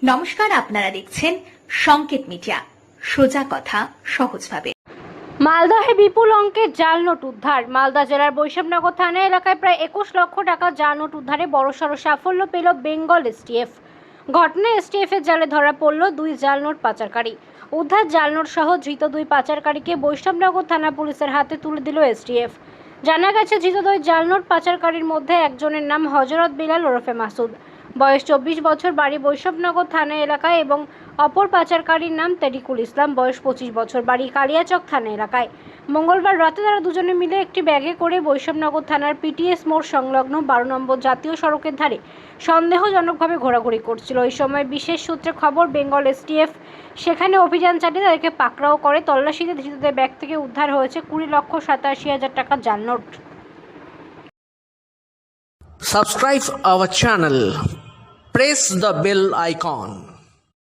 নমস্কার, আপনারা দেখছেন সংকেত মিডিয়া, সোজা কথা সহজভাবে। মালদহে বিপুল অঙ্কের জাল নোট উদ্ধার। মালদা জেলার বৈষ্ণবনগর থানা এলাকায় প্রায় 21 লক্ষ টাকার জাল নোট উদ্ধারে বড়সড় সাফল্য পেল বেঙ্গল এসটিএফ। ঘটনায় এসটিএফ এর জালে ধরা পড়ল 2 জাল নোট পাচারকারী। উদ্ধার জাল নোট সহ ধৃত 2 পাচারকারীকে বৈষ্ণবনগর থানা পুলিশের হাতে তুলে দিল এসটিএফ। জানা গেছে, ধৃত 2 জাল নোট পাচারকারীর মধ্যে একজনের নাম হযরত বিলাল ওরফে মাসুদ, বয়স 24 বছর, বাড়ি বৈষ্ণবনগর থানা এলাকায়, এবং অপর পাচারকারীর নাম তরিকুল ইসলাম, বয়স 25 বছর, বাড়ি কালিয়াচক থানা এলাকায়। মঙ্গলবার রাতে তারা দুজনে মিলে একটি ব্যাগে করে বৈষ্ণবনগর থানার পিটিএস মোড় সংলগ্ন 12 নম্বর জাতীয় সড়কের ধারে সন্দেহজনকভাবে ঘোরাঘুরি করছিল। ওই সময় বিশেষ সূত্রে খবর, বেঙ্গল এসটিএফ সেখানে অভিযান চালিয়ে তাদেরকে পাকড়াও করে। তল্লাশিতে ধৃতদের ব্যাগ থেকে উদ্ধার হয়েছে 20,87,000 টাকার জাল note. Subscribe our channel. Press the bell icon.